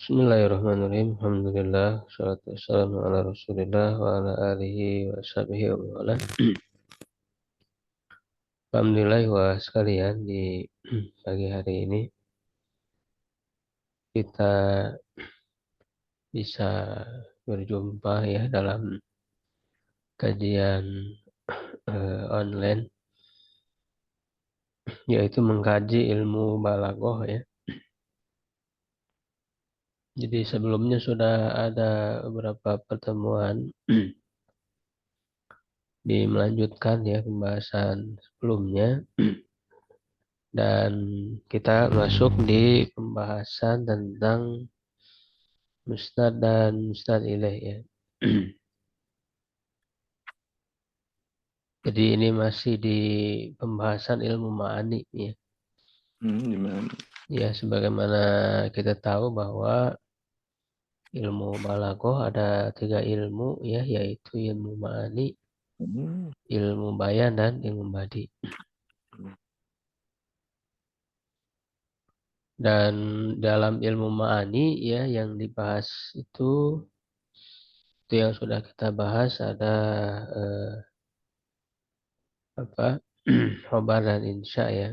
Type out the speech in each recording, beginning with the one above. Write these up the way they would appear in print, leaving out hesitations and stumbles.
Bismillahirrahmanirrahim. Alhamdulillah. Salatu wassalamu ala rasulillah wa ala alihi wa sahbihi wa mawala. Alhamdulillah wa sekalian di pagi hari ini kita bisa berjumpa ya dalam kajian online, yaitu mengkaji ilmu balaghah ya. Jadi sebelumnya sudah ada beberapa pertemuan melanjutkan ya pembahasan sebelumnya. Dan kita masuk di pembahasan tentang musnad dan musnad ilaih ya. Jadi ini masih di pembahasan ilmu ma'ani ya. Gimana? Ya, sebagaimana kita tahu bahwa ilmu balaghah ada 3 ilmu ya, yaitu ilmu ma'ani, ilmu bayan, dan ilmu badi. Dan dalam ilmu ma'ani ya yang dibahas itu yang sudah kita bahas ada khobar dan insya ya.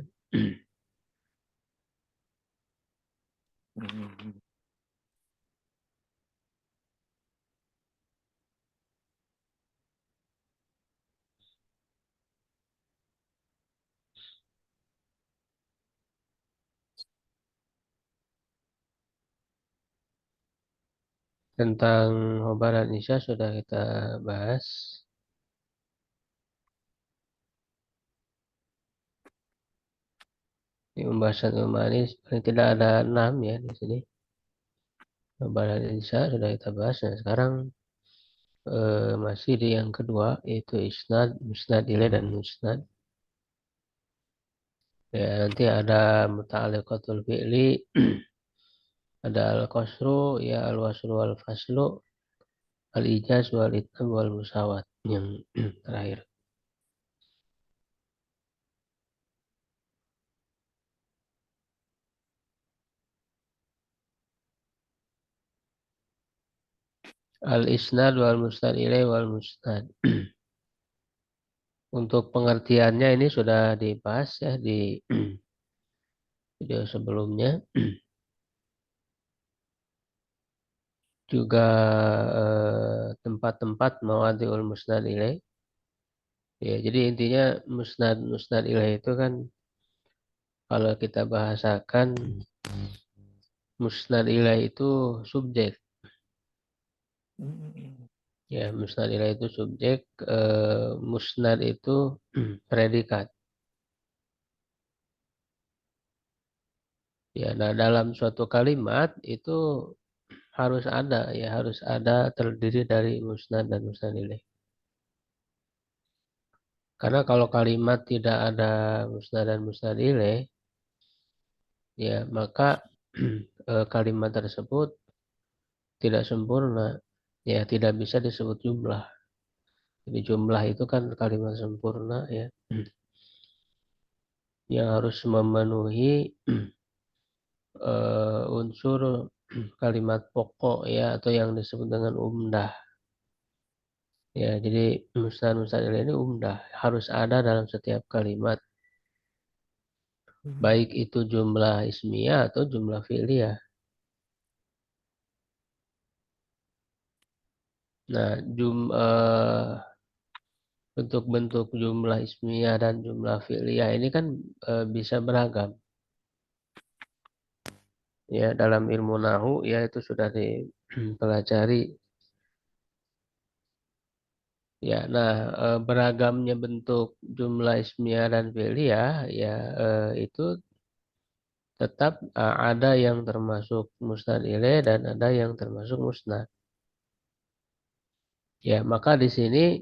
Tentang khobar dan insya sudah kita bahas. Di pembahasan ilmu ma'ani paling tidak ada 6 ya di sini. Khobar dan insya sudah kita bahas. Nah, sekarang masih di yang kedua, yaitu isnad, musnad ilaih, dan musnad. Ya, nanti ada muta'alliqatul fi'li, ada al-qasru, ya al-waslu wal-faslu, al-ijaz wal-itmam wal-musawat yang terakhir. Al-isnad wal-musnad ilaih wal-musnad. Untuk pengertiannya ini sudah dibahas ya di video sebelumnya. Juga tempat-tempat mawadhi'ul musnad ilaih. Ya, jadi intinya musnad ilaih itu kan kalau kita bahasakan musnad ilaih itu subjek. Ya, musnad ilaih itu subjek, musnad itu predikat. Ya, nah dalam suatu kalimat itu harus ada terdiri dari musnad dan musnad ilaih. Karena kalau kalimat tidak ada musnad dan musnad ilaih, ya maka kalimat tersebut tidak sempurna, ya tidak bisa disebut jumlah. Jadi jumlah itu kan kalimat sempurna ya, yang harus memenuhi unsur kalimat pokok ya, atau yang disebut dengan umdah. Ya, jadi musnad ini umdah, harus ada dalam setiap kalimat, baik itu jumlah ismiyah atau jumlah fi'liyah. Nah, bentuk-bentuk jumlah ismiyah dan jumlah fi'liyah ini kan bisa beragam. Ya, dalam ilmu nahu ya itu sudah dipelajari. Ya, nah beragamnya bentuk jumlah ismiyah dan fi'liyah ya itu tetap ada yang termasuk musnad ilaih dan ada yang termasuk musnad. Ya, maka di sini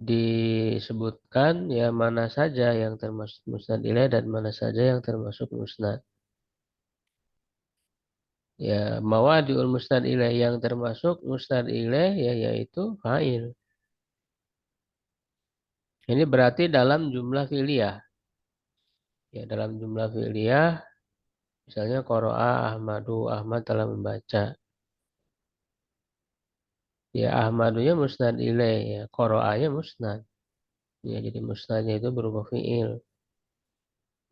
disebutkan ya mana saja yang termasuk musnad ilaih dan mana saja yang termasuk musnad. Ya, mawadi'ul musnad ilaih yang termasuk musnad ilaih ya yaitu fa'il. Ini berarti dalam jumlah fi'liyah. Ya, dalam jumlah fi'liyah Misalnya qara'a Ahmadu, Ahmad telah membaca. Ya Ahmadunya musnad ilaih, ya qara'anya musnad. Ya jadi musnadnya itu berupa fiil.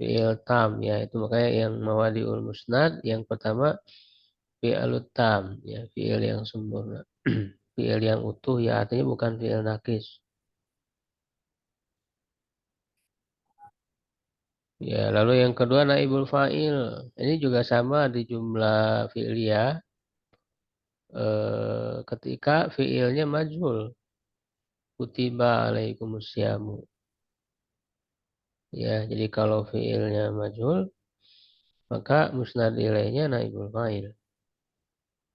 Fiil tam ya itu makanya yang mawadiul musnad yang pertama fi'alut tam ya fiil yang sempurna. Fiil yang utuh ya artinya bukan fiil nakis. Ya, lalu yang kedua naibul fa'il. Ini juga sama di jumlah fi'liyah ketika fi'ilnya majhul. Kutiba alaikumusyamu. Ya, jadi kalau fi'ilnya majhul, maka musnad ilaihnya naibul fa'il.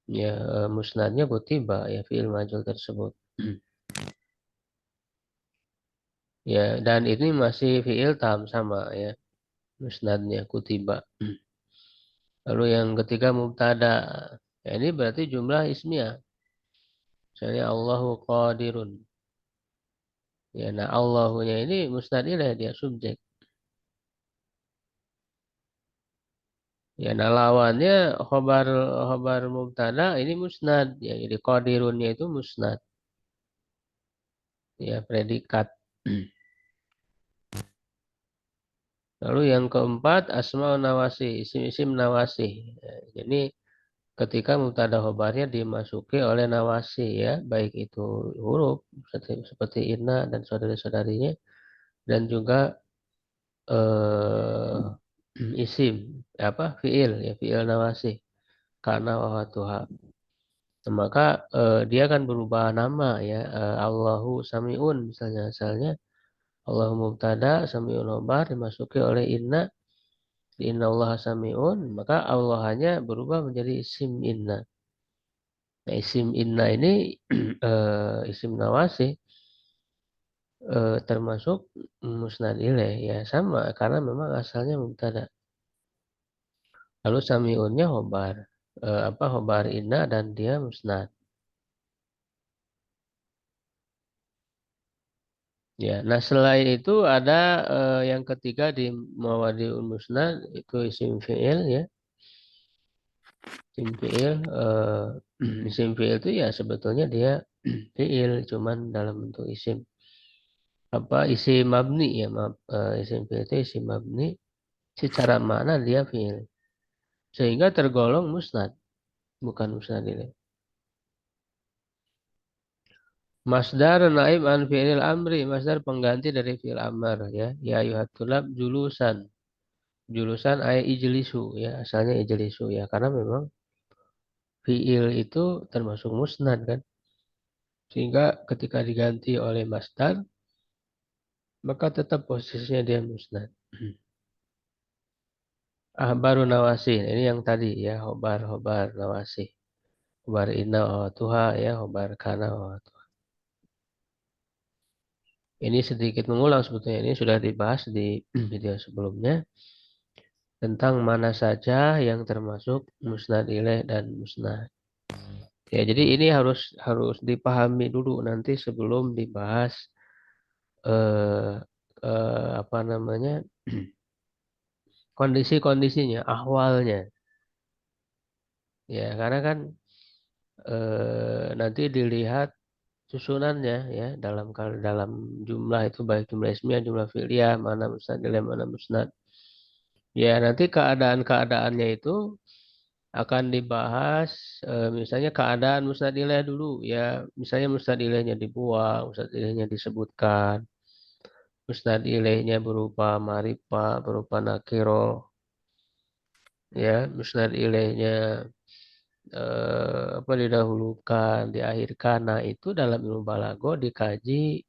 Ya, musnadnya kutiba ya fi'il majhul tersebut. Ya, dan ini masih fi'il tam sama ya, musnadnya kutiba. Lalu yang ketiga mubtada. Ya, ini berarti jumlah ismiyah. Misalnya Allahu qadirun. Ya, nah Allahunya ini musnad ilaih dia subjek. Ya, nah lawannya khobar khobar mubtada ini musnad. Ya, jadi qadirunnya itu musnad. Ya, predikat. Lalu yang keempat asmaul nawasi, isim-isim nawasi. Ya, jadi ketika mubtada khobarnya dimasuki oleh nawasi ya, baik itu huruf seperti inna dan saudari-saudarinya dan juga eh, isim apa fiil ya fiil nawasi karena wahatuha. Maka dia akan berubah nama ya Allahu Samiun misalnya asalnya Allahu Mubtada Samiun khobar dimasuki oleh inna Allah Samiun maka Allah hanya berubah menjadi isim inna. Nah, isim inna ini isim nawasi termasuk musnad ilaih ya sama karena memang asalnya mubtada. Lalu samiunnya khobar apa khobar inna dan dia musnad. Ya, nah selain itu ada yang ketiga di mawadi'ul musnad itu isim fi'il ya. Isim fi'il isim fi'il itu ya sebetulnya dia fi'il cuman dalam bentuk isim. Apa isim mabni ya, isim fi'il itu isim mabni secara makna dia fi'il. Sehingga tergolong musnad, bukan musnad ini. Masdar naib an fi'il amri, masdar pengganti dari fi'il amr ya. Ya ayuhat tulab julusan. Julusan ay ijlisu ya, asalnya ijlisu ya karena memang fi'il itu termasuk musnad kan. Sehingga ketika diganti oleh masdar, maka tetap posisinya dia musnad. Ahbaru nawasi, ini yang tadi ya, hobar nawasi. Hobar inna wa tuha ya, hobar kana wa tuha. Ini sedikit mengulang sebetulnya, ini sudah dibahas di video sebelumnya tentang mana saja yang termasuk musnad ilaih dan musnad. Ya, jadi ini harus harus dipahami dulu nanti sebelum dibahas eh, apa namanya kondisi-kondisinya, ahwalnya. Ya, karena kan nanti dilihat susunannya ya dalam jumlah itu baik jumlah ismiyah, jumlah fi'liyah, mana musnad ilaih, mana musnad. Ya, nanti keadaan-keadaannya itu akan dibahas misalnya keadaan musnad ilaih dulu ya, misalnya musnad ilaihnya dibuang, musnad ilaihnya disebutkan, musnad ilaihnya berupa marifah, berupa nakiro, ya, musnad ilaihnya apa didahulukan, diakhirkan. Nah, itu dalam ilmu balago dikaji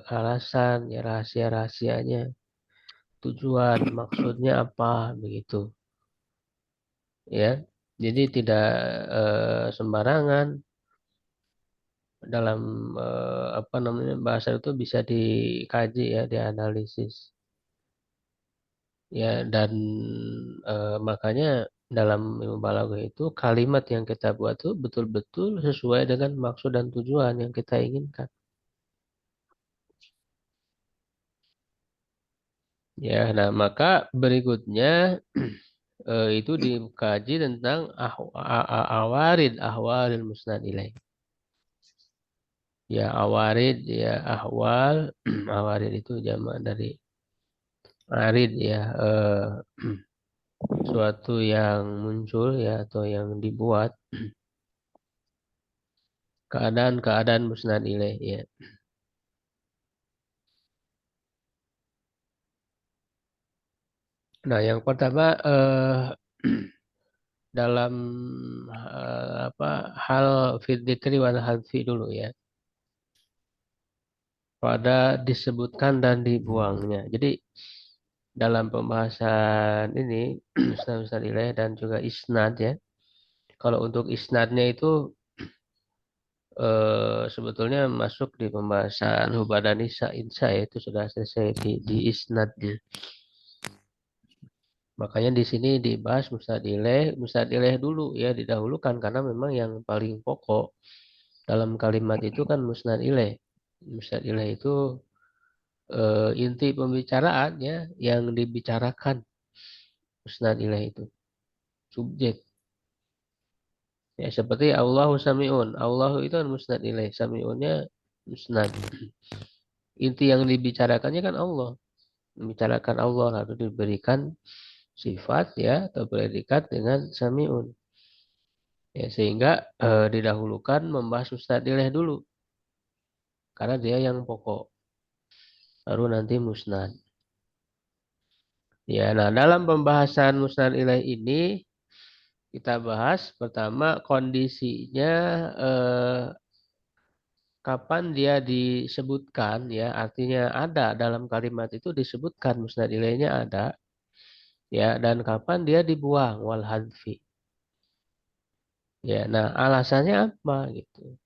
alasan, ya rahasia-rahasianya, tujuan, maksudnya apa, begitu. Ya, jadi tidak sembarangan dalam apa namanya bahasa itu bisa dikaji ya, dianalisis. Ya, dan makanya dalam ilmu balaghah itu kalimat yang kita buat itu betul-betul sesuai dengan maksud dan tujuan yang kita inginkan. Ya, nah maka berikutnya itu dikaji tentang awarid ahwalil musnad ilaih. Ya awarid ya ahwal awarid itu jamak dari arid ya suatu yang muncul ya atau yang dibuat keadaan-keadaan musnad ilaih ya. Nah, yang pertama dalam hal fidzikri wal hadfi dulu ya. Pada disebutkan dan dibuangnya. Jadi dalam pembahasan ini musnad ilaih dan juga isnad ya. Kalau untuk isnadnya itu sebetulnya masuk di pembahasan Hubadan Nisa Insya itu sudah selesai di isnadnya. Makanya di sini dibahas musnad ilaih dulu ya didahulukan karena memang yang paling pokok dalam kalimat itu kan musnad ilaih. Musnad ilaih itu inti pembicaraan ya yang dibicarakan musnad ilaih itu subjek. Ya seperti Allahu Sami'un. Allahu itu kan musnad ilaih, Sami'unnya musnad. Inti yang dibicarakannya kan Allah. Membicarakan Allah lalu diberikan sifat ya atau predikat dengan Sami'un. Ya, sehingga didahulukan membahas musnad ilaih dulu. Karena dia yang pokok. Baru nanti musnad. Ya, nah dalam pembahasan musnad ilaih ini kita bahas pertama kondisinya kapan dia disebutkan ya artinya ada dalam kalimat itu disebutkan musnad ilaihnya ada ya dan kapan dia dibuang wal hadfi. Ya, nah alasannya apa gitu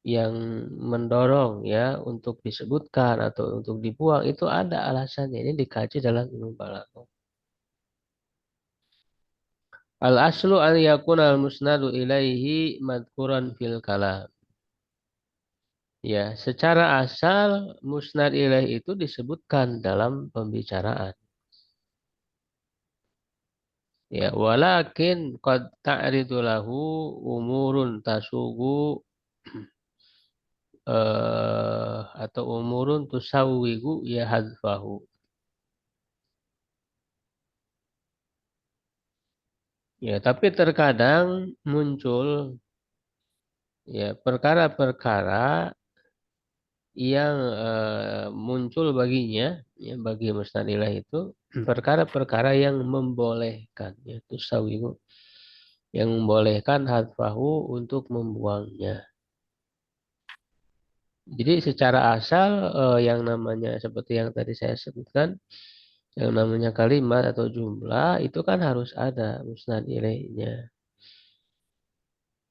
yang mendorong ya untuk disebutkan atau untuk dibuang itu ada alasannya ini dikaji dalam ilmu balaghah. Al aslu an yakuna al musnadu ilaihi madkuran fil kalam. Ya, secara asal musnad ilaih itu disebutkan dalam pembicaraan. Ya, walakin qad ta'ridu lahu umurun tasugu atau umurun tusawwigu ya hadfahu. Ya, tapi terkadang muncul ya perkara-perkara yang muncul baginya ya bagi mustadilah itu perkara-perkara yang membolehkan yaitu sawigu yang membolehkan hadfahu untuk membuangnya. Jadi secara asal yang namanya seperti yang tadi saya sebutkan yang namanya kalimat atau jumlah itu kan harus ada musnad ilaihnya.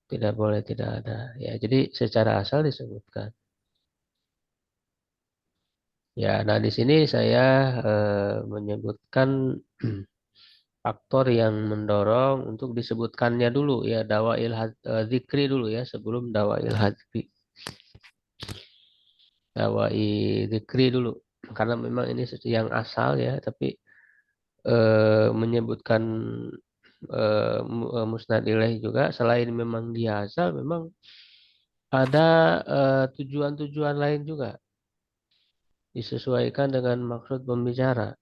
Tidak boleh tidak ada. Ya, jadi secara asal disebutkan. Ya, nah di sini saya menyebutkan faktor yang mendorong untuk disebutkannya dulu ya zikri dulu ya sebelum dawail hadfi. Dawai zikri dulu karena memang ini sesuatu yang asal ya tapi menyebutkan musnad ilaih juga selain memang dia asal memang ada tujuan-tujuan lain juga disesuaikan dengan maksud pembicara.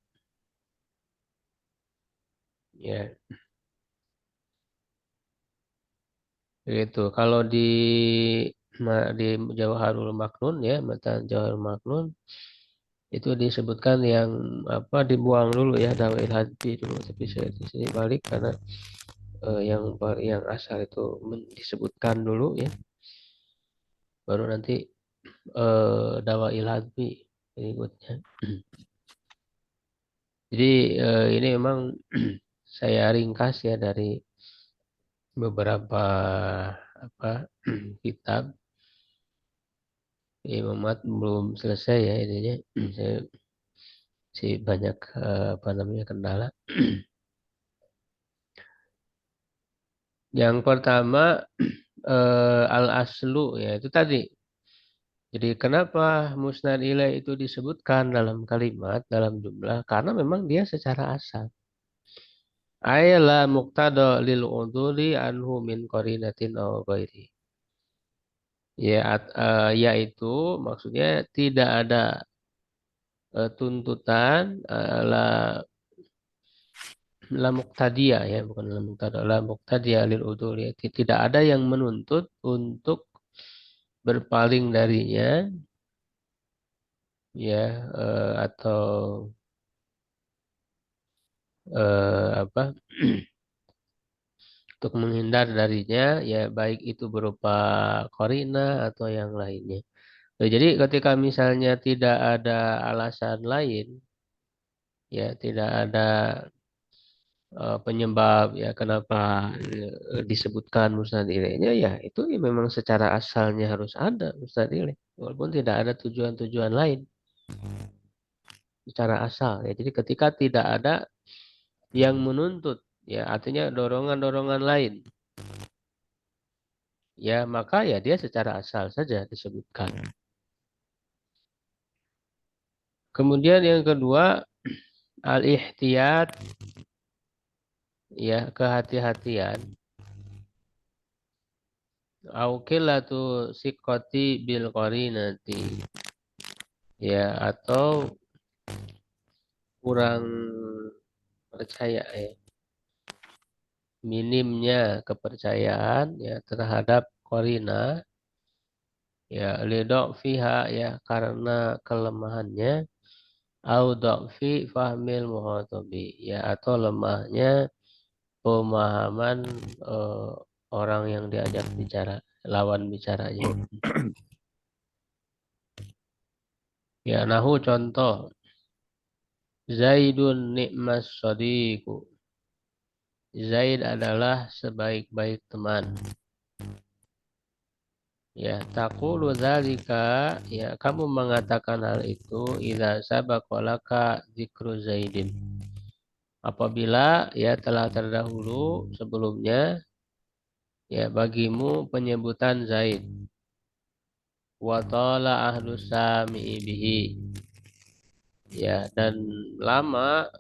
Ya, gitu. Kalau di Jawharul Maknun ya, matan Jawharul Maknun itu disebutkan yang apa dibuang dulu ya dawil hati dulu. Tapi saya di sini balik karena yang asal itu disebutkan dulu ya, baru nanti dawail hati berikutnya. Jadi ini memang saya ringkas ya dari beberapa apa kitab. Imam Mat belum selesai ya ininya. Saya sih banyak apa namanya kendala. Yang pertama al-aslu ya itu tadi. Jadi kenapa musnad ilaih itu disebutkan dalam kalimat dalam jumlah? Karena memang dia secara asal. Ayla muqtada lil uduli anhu min qarinatin aw ghairi. Ya, yaitu maksudnya tidak ada tuntutan la muqtadiyah ya, bukan la muqtada, la muqtadiyah lil uduli. Tidak ada yang menuntut untuk berpaling darinya ya, atau apa untuk menghindar darinya ya, baik itu berupa korina atau yang lainnya. Jadi ketika misalnya tidak ada alasan lain ya, tidak ada penyebab ya kenapa disebutkan mustad ilaihnya, ya itu ya memang secara asalnya harus ada mustad ilaih walaupun tidak ada tujuan-tujuan lain secara asal ya. Jadi ketika tidak ada yang menuntut ya, artinya dorongan-dorongan lain ya, maka ya dia secara asal saja disebutkan. Kemudian yang kedua, al-ihtiyat ya, kehati-hatian. Aukilatu sikoti bil qarinati ya, atau kurang percaya ya, minimnya kepercayaan ya terhadap qarina ya, lidok fiha ya, karena kelemahannya, au fi fahmil muhatobi ya, atau lemahnya pemahaman eh, orang yang diajak bicara, lawan bicaranya. Ya, nahu contoh, Zaidun ni'mas sadiku. Zaid adalah sebaik-baik teman. Ya, taqulu dzalika ya, kamu mengatakan hal itu idza sabaqalaka dzikru Zaidin. Apabila ya telah terdahulu sebelumnya ya bagimu penyebutan Zaid. Wa tala ahlus sami'i bihi. Ya, dan lama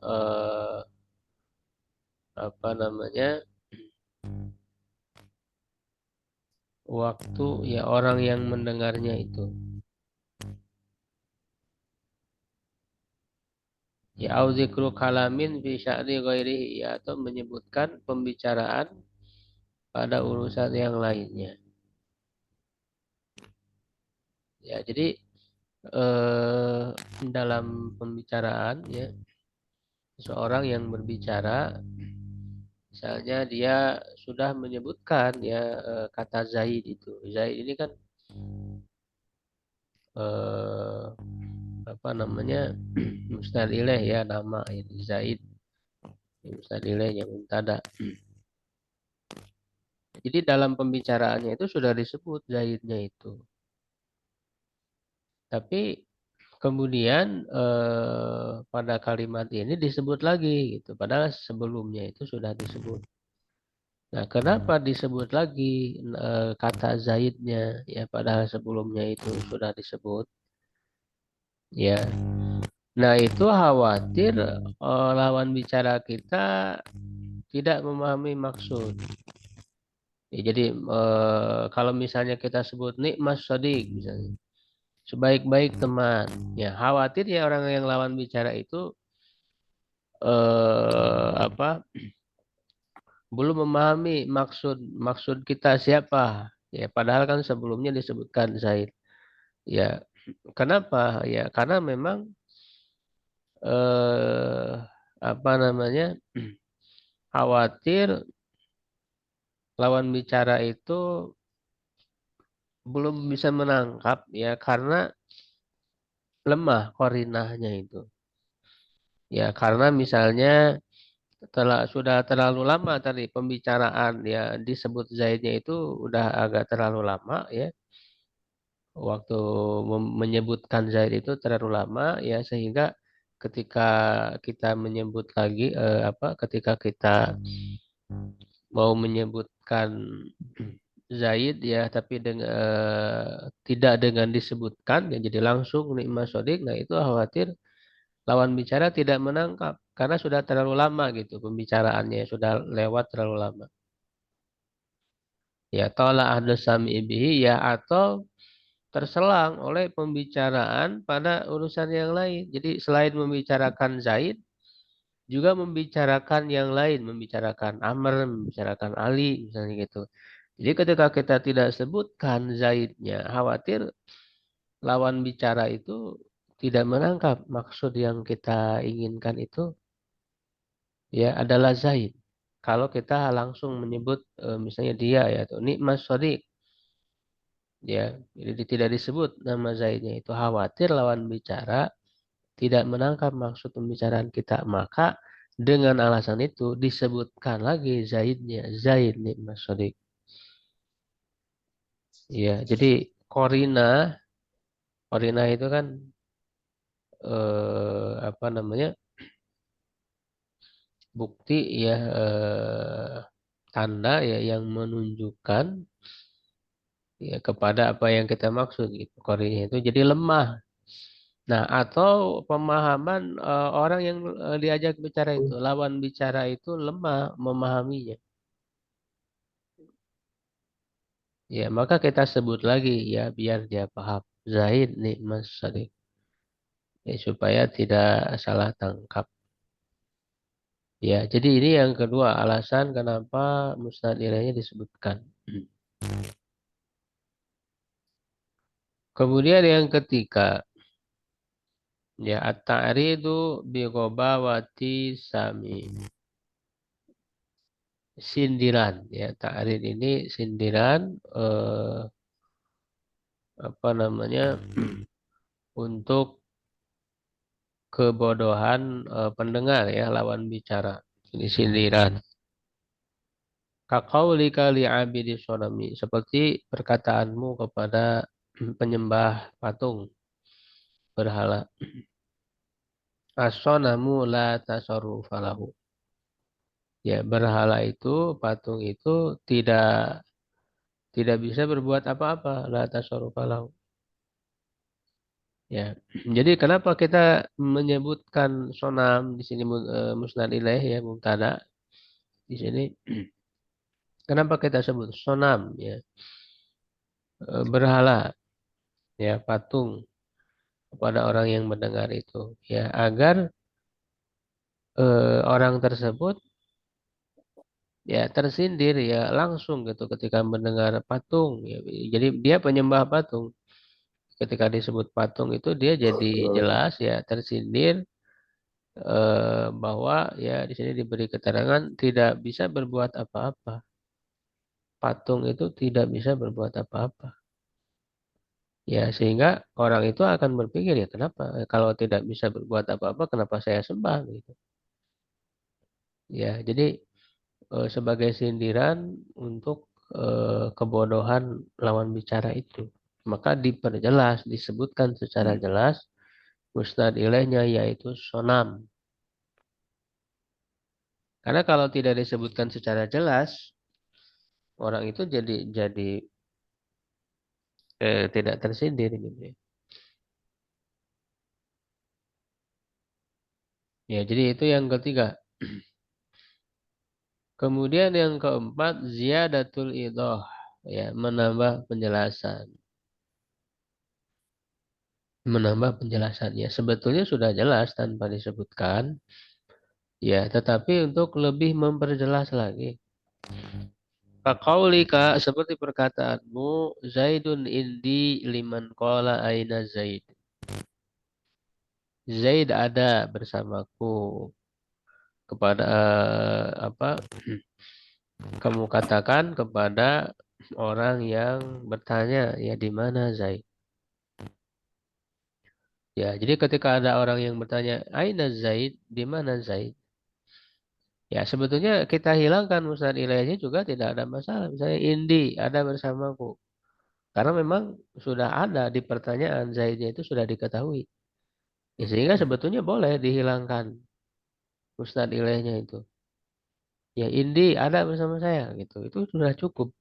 apa namanya, waktu ya orang yang mendengarnya itu. Ya, au dzikru kalamin fi sya'ni ghairihi ya, atau menyebutkan pembicaraan pada urusan yang lainnya. Ya, jadi dalam pembicaraan ya, seorang yang berbicara misalnya dia sudah menyebutkan ya kata Zaid itu. Zaid ini kan eh, apa namanya, mustad ilaih ya, nama ini Zaid mustad ilaih yang muntada. Jadi dalam pembicaraannya itu sudah disebut Zaidnya itu. Tapi kemudian pada kalimat ini disebut lagi gitu. Padahal sebelumnya itu sudah disebut. Nah, kenapa disebut lagi kata Zaidnya ya, padahal sebelumnya itu sudah disebut ya. Nah, itu khawatir lawan bicara kita tidak memahami maksud. Ya, jadi kalau misalnya kita sebut nikmas sodik misalnya, sebaik-baik teman, ya khawatir ya orang yang lawan bicara itu apa, belum memahami maksud maksud kita siapa. Ya, padahal kan sebelumnya disebutkan Zaid. Ya, kenapa? Ya, karena memang eh, apa namanya, khawatir lawan bicara itu belum bisa menangkap ya, karena lemah korinahnya itu. Ya, karena misalnya sudah terlalu lama tadi pembicaraan ya, disebut Zaidnya itu udah agak terlalu lama ya. Waktu menyebutkan Zaid itu terlalu lama ya, sehingga ketika kita menyebut lagi ketika kita mau menyebutkan Zaid ya, tapi dengan tidak dengan disebutkan ya, jadi langsung nikmat sodik. Nah, itu khawatir lawan bicara tidak menangkap karena sudah terlalu lama gitu pembicaraannya, sudah lewat terlalu lama. Ya, tolak ahdu sami bihi ya, atau terselang oleh pembicaraan pada urusan yang lain. Jadi selain membicarakan Zaid, juga membicarakan yang lain, membicarakan Amr, membicarakan Ali, misalnya gitu. Jadi ketika kita tidak sebutkan Zaidnya, khawatir lawan bicara itu tidak menangkap maksud yang kita inginkan itu ya adalah Zaid. Kalau kita langsung menyebut misalnya dia ya, atau Nikmas Shadiq, ya, jadi tidak disebut nama Zaidnya, itu khawatir lawan bicara tidak menangkap maksud pembicaraan kita, maka dengan alasan itu disebutkan lagi Zaidnya, Zaid Nikmas Shadiq. Ya, jadi korina, korina itu kan apa namanya, bukti ya, tanda ya yang menunjukkan ya kepada apa yang kita maksud gitu. Korina itu jadi lemah. Nah, atau pemahaman orang yang diajak bicara itu, lawan bicara itu lemah memahaminya. Ya, maka kita sebut lagi ya biar dia paham. Zahid Nikmas Shadiq. Ya, supaya tidak salah tangkap. Ya, jadi ini yang kedua alasan kenapa musnad ilaihnya disebutkan. Kemudian yang ketiga, ya at-ta'ridu bi ghobawati sami. Sindiran ya, ta'rid ini sindiran apa namanya untuk kebodohan pendengar ya lawan bicara. Ini sindiran. Kaqaulika li'abidi sonami, seperti perkataanmu kepada penyembah patung berhala. As-sonamu la tasarrufa lahu. Ya, berhala itu, patung itu tidak tidak bisa berbuat apa-apa. La tasarrufa lahu. Ya. Jadi kenapa kita menyebutkan sonam di sini musnad ilaih ya, mubtada di sini. Kenapa kita sebut sonam ya? Berhala ya, patung kepada orang yang mendengar itu ya, agar orang tersebut ya tersindir ya langsung gitu ketika mendengar patung ya. Jadi dia penyembah patung. Ketika disebut patung itu dia jadi jelas ya tersindir bahwa ya di sini diberi keterangan tidak bisa berbuat apa-apa. Patung itu tidak bisa berbuat apa-apa. Ya, sehingga orang itu akan berpikir ya kenapa kalau tidak bisa berbuat apa-apa kenapa saya sembah gitu. Ya, jadi sebagai sindiran untuk kebodohan lawan bicara itu. Maka diperjelas, disebutkan secara jelas musnad ilaihnya yaitu sonam. Karena kalau tidak disebutkan secara jelas, orang itu jadi tidak tersindir gitu ya. Ya, jadi itu yang ketiga. Kemudian yang keempat, ziyadatul idah, ya, menambah penjelasan. Menambah penjelasannya. Sebetulnya sudah jelas tanpa disebutkan, ya, tetapi untuk lebih memperjelas lagi. Kaqaulika, seperti perkataanmu, Zaidun indi liman qala aina Zaid. Zaid ada bersamaku kepada apa? Kamu katakan kepada orang yang bertanya, ya di mana Zaid? Ya, jadi ketika ada orang yang bertanya, Aina Zaid, di mana Zaid? Ya, sebetulnya kita hilangkan musnad ilaihnya juga tidak ada masalah. Misalnya Indi ada bersamaku. Karena memang sudah ada di pertanyaan Zaidnya itu sudah diketahui. Ya, sehingga sebetulnya boleh dihilangkan musnad ilaihnya itu. Ya, Indi ada bersama saya gitu. Itu sudah cukup.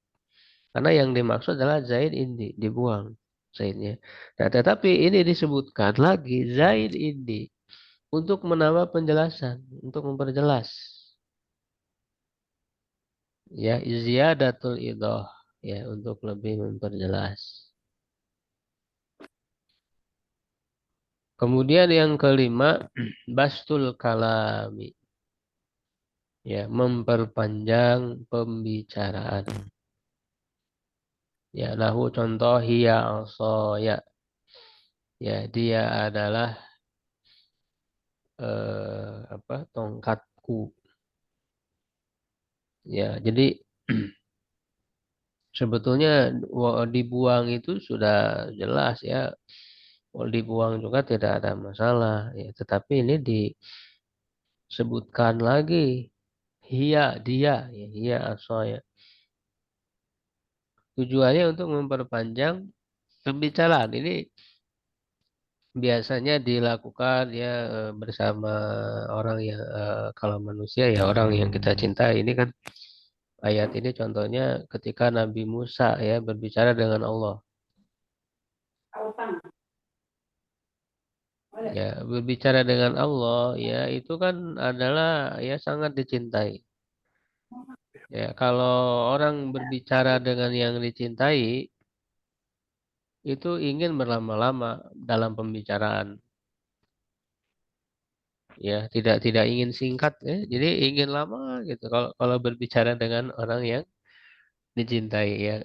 Karena yang dimaksud adalah Zaid Indi, dibuang Zaidnya. Nah, tetapi ini disebutkan lagi Zaid Indi. untuk menambah penjelasan, untuk memperjelas. Ya, ziyadatul idah. Ya, untuk lebih memperjelas. Kemudian yang kelima, bastul kalami. Ya, memperpanjang pembicaraan. Ya, nahu contoh hiya ya. Ya, dia adalah tongkatku. Ya, jadi sebetulnya dibuang itu sudah jelas ya. Kalau dibuang juga tidak ada masalah. Ya, tetapi ini disebutkan lagi. Hia, dia. Ya, hia ya. Tujuannya untuk memperpanjang pembicaraan. Ini biasanya dilakukan ya bersama orang yang kalau manusia ya orang yang kita cintai. Ini kan ayat ini contohnya ketika Nabi Musa ya berbicara dengan Allah. Ya, berbicara dengan Allah ya itu kan adalah ya sangat dicintai. Ya, kalau orang berbicara dengan yang dicintai itu ingin berlama-lama dalam pembicaraan. Ya, tidak ingin singkat ya. Jadi ingin lama gitu kalau kalau berbicara dengan orang yang dicintai ya.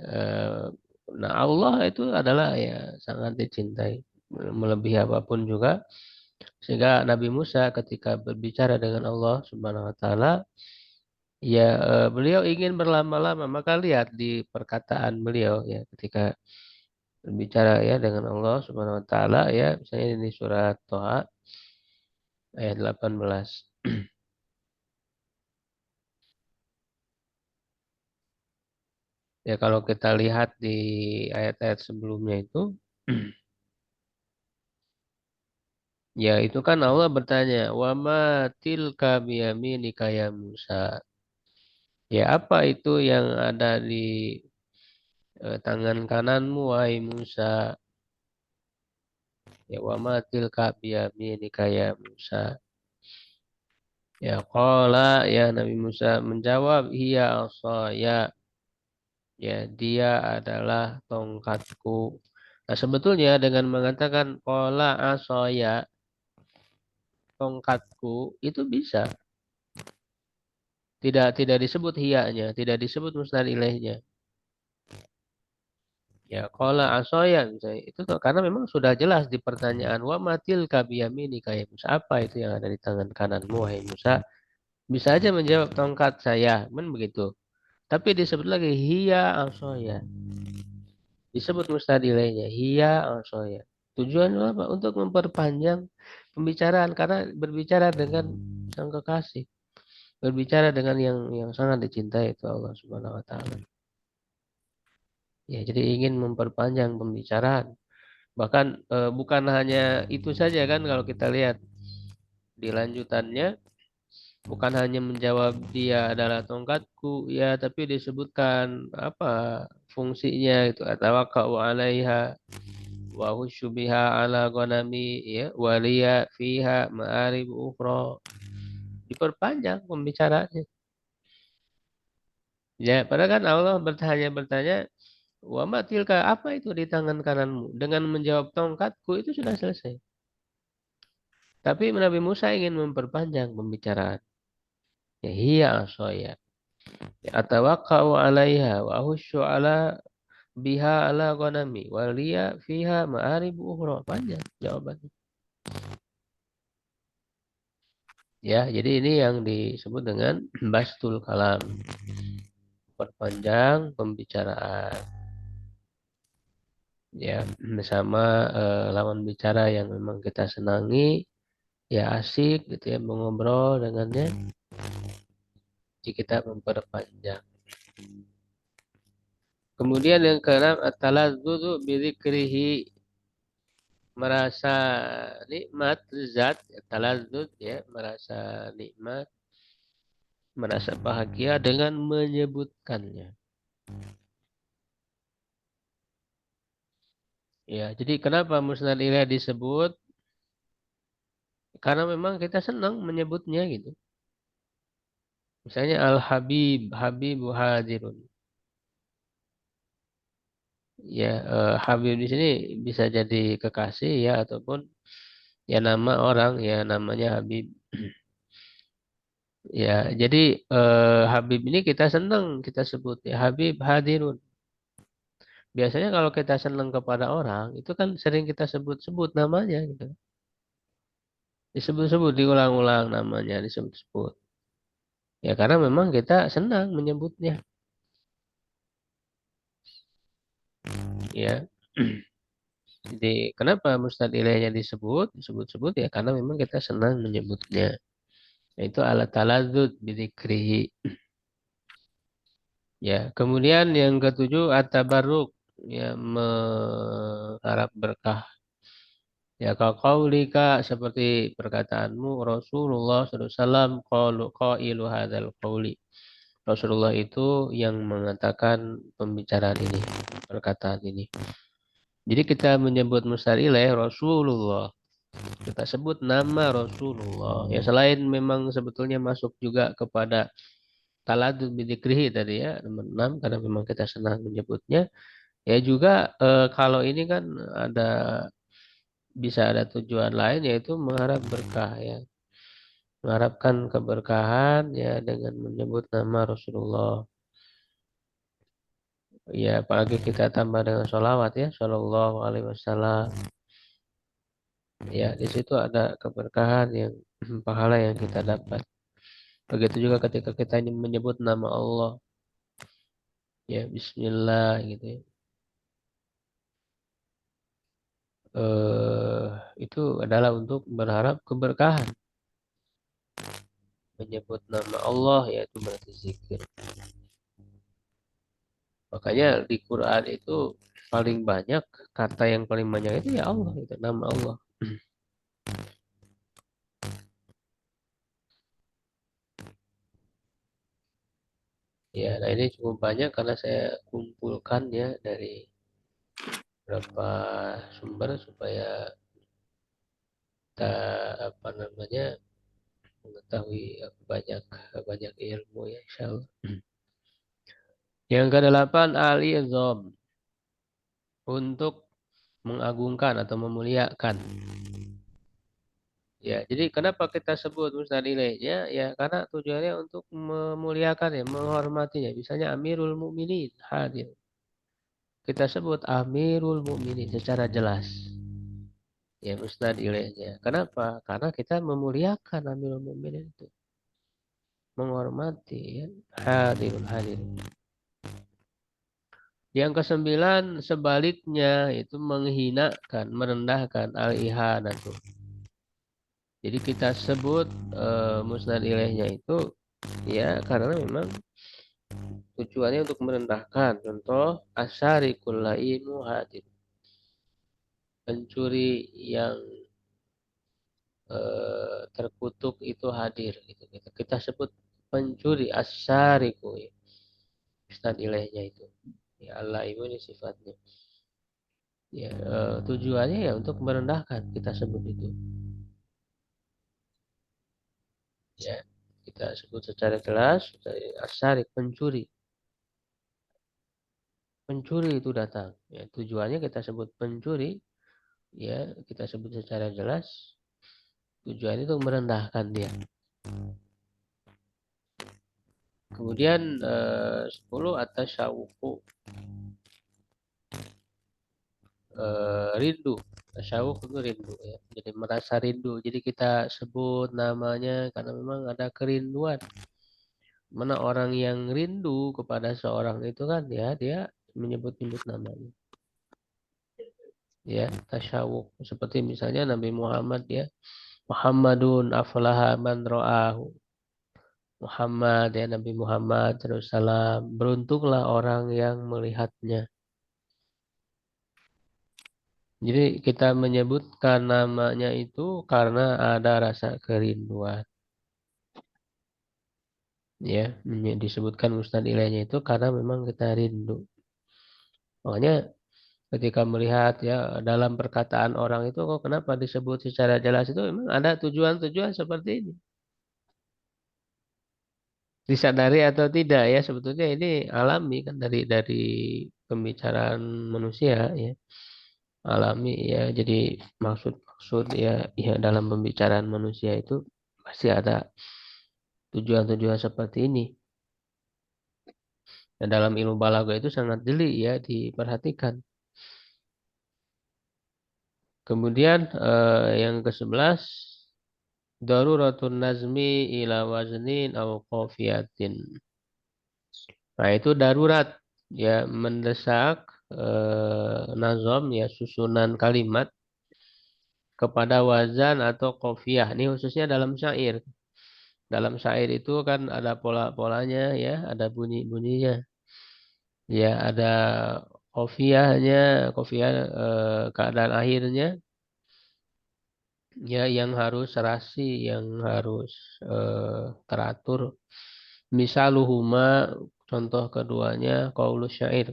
Nah, Allah itu adalah ya sangat dicintai melebihi apapun juga sehingga Nabi Musa ketika berbicara dengan Allah Subhanahu wa taala ya beliau ingin berlama-lama maka lihat di perkataan beliau ya ketika berbicara ya dengan Allah Subhanahu wa taala ya misalnya ini surat Toha ayat 18. Ya kalau kita lihat di ayat-ayat sebelumnya itu ya itu kan Allah bertanya wa ma tilka biyaminika ya Musa. Ya apa itu yang ada di tangan kananmu wahai Musa. Ya wa ma tilka biyaminika ya Musa. Ya qala ya Nabi Musa menjawab hiya asaya. Ya dia adalah tongkatku. Nah sebetulnya dengan mengatakan qala asaya tongkatku itu bisa. Tidak disebut hiyanya, tidak disebut musnad ilaihnya. Ya, qala asoya misalnya itu tuh, karena memang sudah jelas di pertanyaan wa matil kabiyamini kayak Musa apa itu yang ada di tangan kananmu wahai Musa bisa aja menjawab tongkat saya men begitu tapi disebut lagi hiya asoya disebut musnad ilaihnya hiya asoya tujuannya apa untuk memperpanjang pembicaraan karena berbicara dengan sang kekasih berbicara dengan yang sangat dicintai itu Allah Subhanahu wa taala. Ya, jadi ingin memperpanjang pembicaraan. Bahkan bukan hanya itu saja kan kalau kita lihat di lanjutannya bukan hanya menjawab dia adalah tongkatku ya tapi disebutkan apa fungsinya itu atawakkau 'alaiha wa husyubiha ala ghanami ya waliya fiha ma'arib ukhra diperpanjang pembicaraannya. Ya, padahal kan Allah bertanya wa ma tilka apa itu di tangan kananmu? Dengan menjawab tongkatku itu sudah selesai. Tapi Nabi Musa ingin memperpanjang pembicaraan. Ya hiya asoya. Ya atawakkau 'alaiha wa ahussu biha ala ghanami wa liya fiha ma'arib ukhra. Panjang jawabannya. Ya, jadi ini yang disebut dengan bastul kalam. Perpanjang pembicaraan. Ya, bersama lawan bicara yang memang kita senangi, ya asik gitu ya mengobrol dengannya. Jadi kita memperpanjang. Kemudian yang keenam at-talazzuzu bidzikrihi merasa nikmat zat talazzuz ya merasa nikmat merasa bahagia dengan menyebutkannya. Ya, jadi kenapa musnad ilaih disebut? Karena memang kita senang menyebutnya gitu. Misalnya Al-Habib, Habibu Hadirun. Ya, Habib di sini bisa jadi kekasih ya ataupun ya nama orang ya namanya Habib. Ya, jadi Habib ini kita senang kita sebut ya Habib Hadirun. Biasanya kalau kita senang kepada orang itu kan sering kita sebut-sebut namanya gitu. Disebut-sebut, diulang-ulang namanya, disebut-sebut. Ya karena memang kita senang menyebutnya. Ya. Jadi kenapa mustad ilaihnya disebut-sebut ya karena memang kita senang menyebutnya. Yaitu alat taladzud bidzikrihi. Ya, kemudian yang ketujuh at-tabarruk ya mengharap berkah. Ya kau qaulika seperti perkataanmu Rasulullah SAW qailu hadzal qauli. Rasulullah itu yang mengatakan pembicaraan ini, perkataan ini. Jadi kita menyebut mustad ilaih Rasulullah. Kita sebut nama Rasulullah. Ya selain memang sebetulnya masuk juga kepada taladud bidzikrihi tadi ya, nomor 6 karena memang kita senang menyebutnya. Ya juga kalau ini kan ada bisa ada tujuan lain yaitu mengharap berkah ya. Mengharapkan keberkahan ya dengan menyebut nama Rasulullah. Ya apalagi kita tambah dengan sholawat ya, Shallallahu Alaihi Wasallam. Ya di situ ada keberkahan yang pahala yang kita dapat. Begitu juga ketika kita ingin menyebut nama Allah, ya Bismillah gitu ya. Eh, itu adalah untuk berharap keberkahan. Menyebut nama Allah yaitu berarti zikir. Makanya di Quran itu paling banyak kata yang paling banyak itu ya Allah itu nama Allah. Ya, nah ini cukup banyak karena saya kumpulkan ya dari beberapa sumber supaya kita apa namanya mengetahui banyak banyak ilmu ya insya Allah. Yang kedelapan al-izam untuk mengagungkan atau memuliakan. Ya, jadi kenapa kita sebut mustad ilaihnya? Ya, karena tujuannya untuk memuliakan ya, menghormatinya. Misalnya Amirul Mukminin hadir. Kita sebut Amirul Mukminin secara jelas. Ya, mustad ilaihnya. Kenapa? Karena kita memuliakan Amirul Mukminin itu, menghormati ya. Hadirun hadirun. Yang kesembilan sebaliknya itu menghinakan, merendahkan al-ihanatu. Jadi kita sebut musnad ilaihnya itu ya karena memang tujuannya untuk merendahkan. Contoh asyarikul laimu hadir. Pencuri yang terkutuk itu hadir gitu. Kita sebut pencuri asyariku ya. Musnad ilaihnya itu. Ya Allah ini sifatnya. Ya tujuannya ya untuk merendahkan kita sebut itu. Ya kita sebut secara jelas asyarik pencuri. Pencuri itu datang ya, tujuannya kita sebut pencuri ya kita sebut secara jelas tujuannya itu merendahkan dia. Kemudian 10 atas syauku rindu. Tasyawuk itu rindu ya, jadi merasa rindu, jadi kita sebut namanya karena memang ada kerinduan. Mana orang yang rindu kepada seorang itu kan ya dia menyebut-nyebut namanya ya. Tasyawuk seperti misalnya Nabi Muhammad ya, Muhammadun aflaha man ra'ahu. Muhammad ya Nabi Muhammad terus salam beruntunglah orang yang melihatnya. Jadi kita menyebutkan namanya itu karena ada rasa kerinduan ya. Disebutkan mustad ilaihnya itu karena memang kita rindu. Makanya ketika melihat ya dalam perkataan orang itu kok kenapa disebut secara jelas itu memang ada tujuan-tujuan seperti ini. Disadari atau tidak ya sebetulnya ini alami kan dari pembicaraan manusia ya. Alami ya. Jadi maksud-maksud ya dalam pembicaraan manusia itu pasti ada tujuan-tujuan seperti ini. Dan dalam ilmu balaghah itu sangat jeli ya diperhatikan. Kemudian yang ke-11 daruratun nazmi ila waznin aw qafiyatin. Nah, itu darurat ya mendesak nazom ya susunan kalimat kepada wazan atau qafiyah. Ini khususnya dalam syair. Dalam syair itu kan ada pola-polanya ya, ada bunyi-bunyinya. Ya, ada qafiyahnya, qafiyah keadaan akhirnya ya yang harus serasi, yang harus teratur. Misaluhuma contoh keduanya qaulus syair.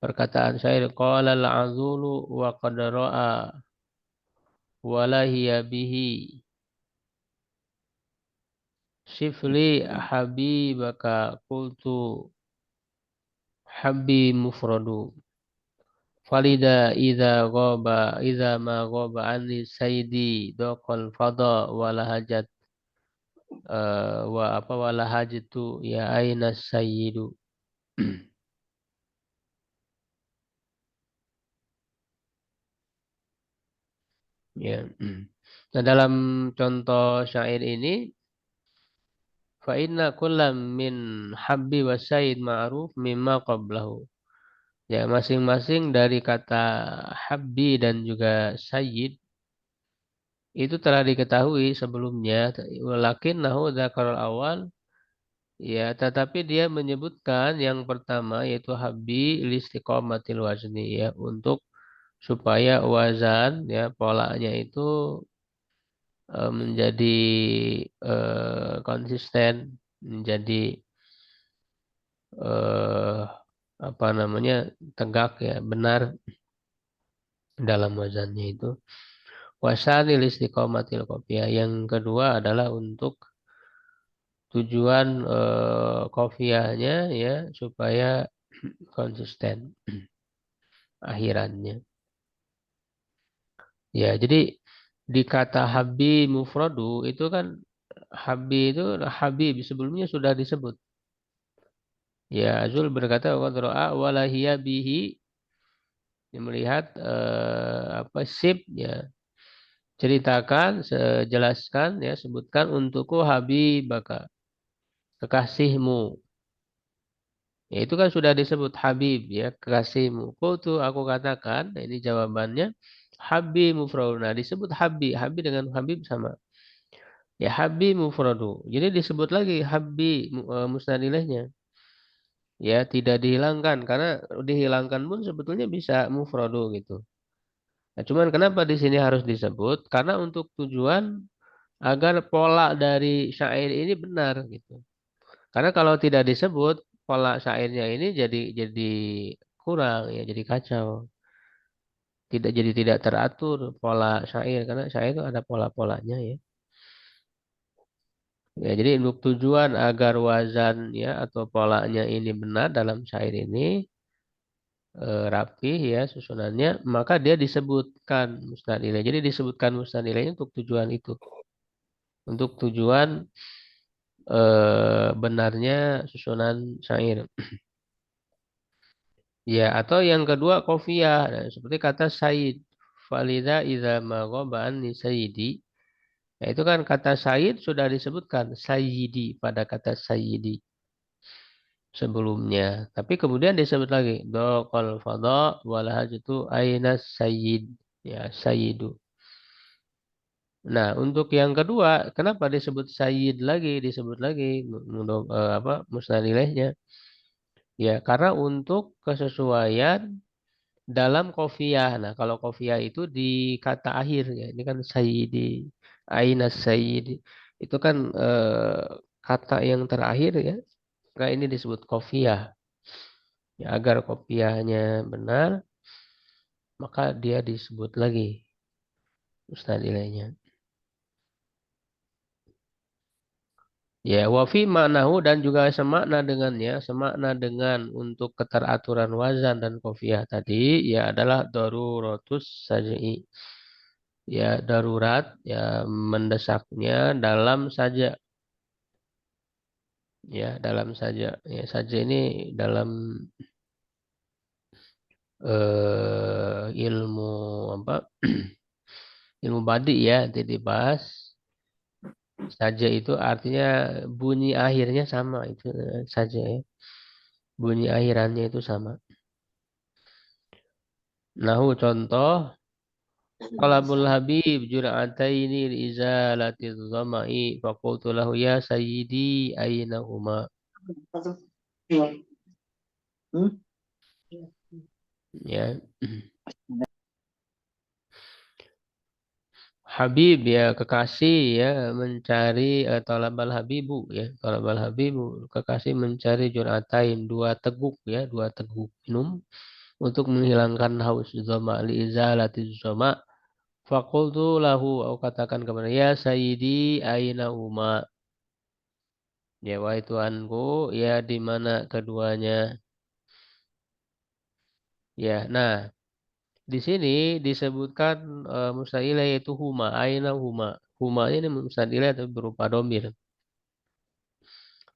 Perkataan syair qala al-azulu wa qad ra'a wa la hiya bihi sifli habibaka qultu habbi mufradu falida idza ma ghaba anni sayyidi daqal fada wa lahajat wa apa wa lahajtu ya aina sayyidu. Ya. Nah, dalam contoh syair ini fa inna kullam min habbi wa sayyid ma'ruf mimma qablahu. Ya, masing-masing dari kata habbi dan juga sayyid itu telah diketahui sebelumnya. Walakin nahu dzakarul awal ya, tetapi dia menyebutkan yang pertama yaitu habbi listiqomatil wazni ya untuk supaya wazan ya polanya itu menjadi konsisten, menjadi eh, apa namanya tegak ya benar dalam wazannya itu. Wasani listiqomatil qofiyah. Yang kedua adalah untuk tujuan qofiyahnya ya supaya konsisten akhirannya. Ya, jadi di kata habi mufradu itu kan habi itu habib sebelumnya sudah disebut. Ya, Azul berkata qad ra'a wala hiya bihi melihat apa sip ya. Ceritakan, jelaskan ya, sebutkan untukku habibaka, kekasihmu. Ya, itu kan sudah disebut Habib ya, kekasihmu. Aku katakan, nah ini jawabannya Habib mufradu. Nah, disebut Habib, Habib dengan Habib sama. Ya Habib mufradu. Jadi disebut lagi Habib musnad ilaihnya. Ya, tidak dihilangkan karena dihilangkan pun sebetulnya bisa mufradu gitu. Nah, cuman kenapa di sini harus disebut? Karena untuk tujuan agar pola dari syair ini benar gitu. Karena kalau tidak disebut pola syairnya ini jadi kurang ya, jadi kacau. Tidak teratur pola syair karena syair itu ada pola-polanya ya. Ya, jadi untuk tujuan agar wazan ya atau polanya ini benar dalam syair ini rapih ya susunannya, maka dia disebutkan musnad ilaih. Jadi disebutkan musnad ilaihnya untuk tujuan itu, untuk tujuan benarnya susunan syair. Ya, atau yang kedua kofiyah. Nah, seperti kata Said. Falida idza maghaba anni sayyidi. Nah, itu kan kata Said sudah disebutkan sayyidi pada kata sayyidi sebelumnya. Tapi kemudian disebut lagi doqal fadha wal hajatu aina sayyid. Ya, sayyidu. Nah, untuk yang kedua, kenapa disebut sayyid lagi, disebut lagi apa musnad ilaihnya? Ya, karena untuk kesesuaian dalam kofiyah. Nah, kalau kofiyah itu di kata akhir ya. Ini kan sayyidi, aina sayyidi. Itu kan kata yang terakhir ya. Maka ini disebut kofiyah. Ya, agar kofiyahnya benar, maka dia disebut lagi musnad ilaihnya. Ya, wafi maknahu dan juga semakna dengannya, semakna dengan untuk keteraturan wazan dan kofiah tadi, ya adalah daruratus saj'i. Ya, darurat, ya mendesaknya dalam saja. Ya, dalam saja. Ya, saja ini dalam ilmu apa? Ilmu badi ya, nanti dibahas. Saja itu artinya bunyi akhirnya sama itu saja ya. Bunyi akhirannya itu sama. Nahu contoh Talabul Habib jur'ataini li izalati dhama'i faqultu lahu ya sayyidi aina huma. Ya. Habib ya kekasih ya mencari talabal habibu ya talabal habibu kekasih mencari jur'atain dua teguk ya dua teguk minum untuk menghilangkan haus zama li izalati zama. Fakultu lahu aku katakan kepada ya sayyidi aina huma. Ya wahai tuanku ya di mana keduanya. Ya nah di sini disebutkan mustailah yaitu huma aina huma. Huma ini mustailah itu berupa domir.